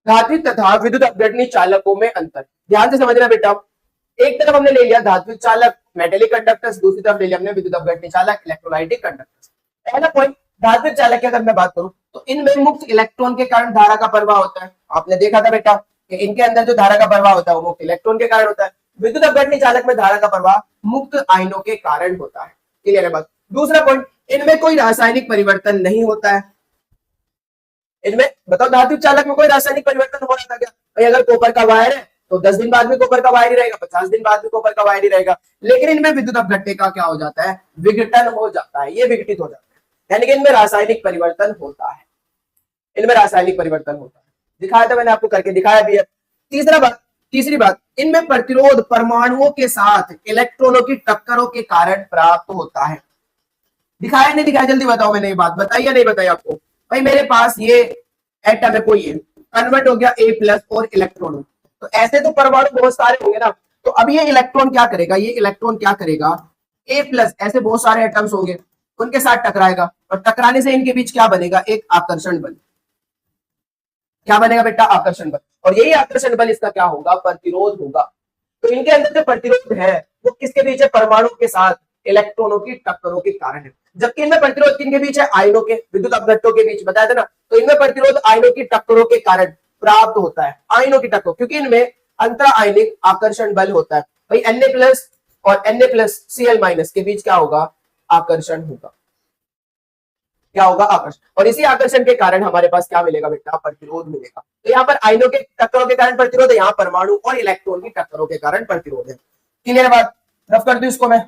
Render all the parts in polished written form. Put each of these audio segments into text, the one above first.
धात्विक तथा विद्युत अपघटनी चालकों में अंतर। ध्यान से समझना बेटा, एक तरफ हमने ले लिया धात्विक चालक मेटेलिक कंडक्टर्स, दूसरी तरफ ले लिया हमने विद्युत अपघटनी चालक इलेक्ट्रोलाइटिक कंडक्टर्स। पहला पॉइंट, धात्विक चालक की अगर मैं बात करूं तो इनमें मुक्त इलेक्ट्रॉन के कारण धारा का प्रवाह होता है। आपने देखा था बेटा कि इनके अंदर जो धारा का प्रवाह होता है वो मुक्त इलेक्ट्रॉन के कारण होता है। विद्युत अपघटनी चालक में धारा का प्रवाह मुक्त आयनों के कारण होता है। क्लियर है बात। दूसरा पॉइंट, इनमें कोई रासायनिक परिवर्तन नहीं होता है। इनमें बताओ धात्विक चालक में कोई रासायनिक परिवर्तन हो रहा था क्या? भाई अगर कॉपर का वायर है तो 10 दिन बाद में कॉपर का वायर ही रहेगा, 50 दिन बाद में कॉपर का वायर ही रहेगा। लेकिन इनमें विद्युत अपघटनी का क्या हो जाता है? विघटन हो जाता है, ये विघटित हो जाता है, यानी कि इनमें रासायनिक परिवर्तन होता है। इनमें रासायनिक परिवर्तन होता है, दिखाया था मैंने आपको, करके दिखाया भी है। तीसरी बात, इनमें प्रतिरोध परमाणुओं के साथ इलेक्ट्रॉनों की टक्करों के कारण प्राप्त होता है। दिखाया नहीं दिखाया? जल्दी बताओ, मैंने ये बात बताई या नहीं बताई आपको? भाई मेरे पास ये एटम है, कोई कन्वर्ट हो गया ए प्लस और इलेक्ट्रॉन, तो ऐसे तो परमाणु बहुत सारे होंगे ना, तो अब ये इलेक्ट्रॉन क्या करेगा? ये इलेक्ट्रॉन क्या करेगा? ए प्लस ऐसे बहुत सारे एटम्स होंगे, उनके साथ टकराएगा और टकराने से इनके बीच क्या बनेगा? एक आकर्षण बल। क्या बनेगा बेटा? आकर्षण बल। और यही आकर्षण बल इसका क्या होगा? प्रतिरोध होगा। तो इनके अंदर जो प्रतिरोध है वो किसके बीच है? परमाणु के साथ इलेक्ट्रॉनों की टक्करों के कारण है। जबकि इनमें प्रतिरोध किनके बीच है? आयनों के, विद्युत अपघट्टों के बीच, बताया था ना। तो इनमें प्रतिरोध आयनों की टक्करों के कारण प्राप्त होता है, आयनों की टक्कर, क्योंकि इनमें अंतर आयनिक आकर्षण बल होता है। भाई Na प्लस और Na प्लस Cl माइनस के बीच क्या होगा? आकर्षण होगा। क्या होगा? आकर्षण। और इसी आकर्षण के कारण हमारे पास क्या मिलेगा बेटा? प्रतिरोध मिलेगा। तो यहाँ पर आयनों के टक्करों के कारण प्रतिरोध है, यहाँ परमाणु और इलेक्ट्रॉन की टक्करों के कारण प्रतिरोध है। क्लियर बात? रफ कर दूं इसको मैं।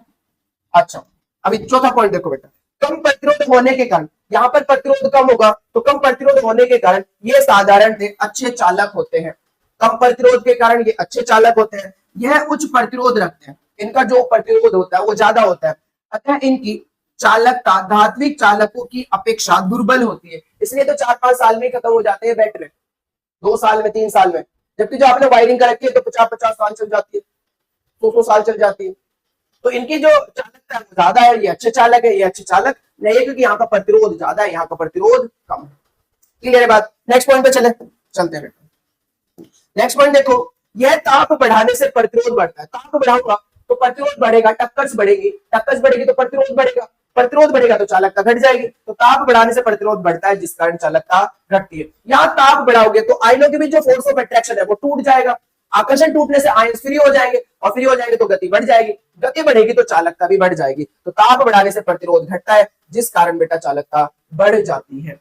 अच्छा, अभी चौथा पॉइंट देखो बेटा, कम प्रतिरोध होने के कारण, यहाँ पर प्रतिरोध कम होगा, तो कम प्रतिरोध होने के कारण ये साधारण से अच्छे चालक होते हैं। कम प्रतिरोध के कारण ये अच्छे चालक होते हैं। यह उच्च प्रतिरोध रखते हैं, इनका जो प्रतिरोध होता है वो ज्यादा होता है, अतः इनकी चालकता धात्विक चालकों की अपेक्षा दुर्बल होती है। इसलिए तो 4-5 साल में खत्म हो जाते हैं बैटरी, 2 साल में, 3 साल में। जबकि जो आपने वायरिंग कर रखी है तो 50-50 साल चल जाती है, 100 साल चल जाती है। तो इनकी जो चालकता है ज्यादा है, ये अच्छे चालक है, ये अच्छे चालक नहीं है, क्योंकि यहाँ का प्रतिरोध ज्यादा है, यहाँ का प्रतिरोध कम है। क्लियर है बात? नेक्स्ट पॉइंट पे चलते हैं बेटा। नेक्स्ट पॉइंट देखो, यह ताप बढ़ाने से प्रतिरोध बढ़ता है। ताप बढ़ाऊंगा तो प्रतिरोध बढ़ेगा, टक्कर्स बढ़ेगी, टक्कर्स बढ़ेगी तो प्रतिरोध बढ़ेगा, प्रतिरोध बढ़ेगा तो चालकता घट जाएगी। तो ताप बढ़ाने से प्रतिरोध बढ़ता है, जिस कारण चालकता घटती है। यहाँ ताप बढ़ाओगे तो आयनों के बीच जो फोर्स ऑफ अट्रैक्शन है वो टूट जाएगा, आकर्षण टूटने से आयन फ्री हो जाएंगे, और फ्री हो जाएंगे तो गति बढ़ जाएगी, गति बढ़ेगी तो चालकता भी बढ़ जाएगी। तो ताप बढ़ाने से प्रतिरोध घटता है, जिस कारण बेटा चालकता बढ़ जाती है।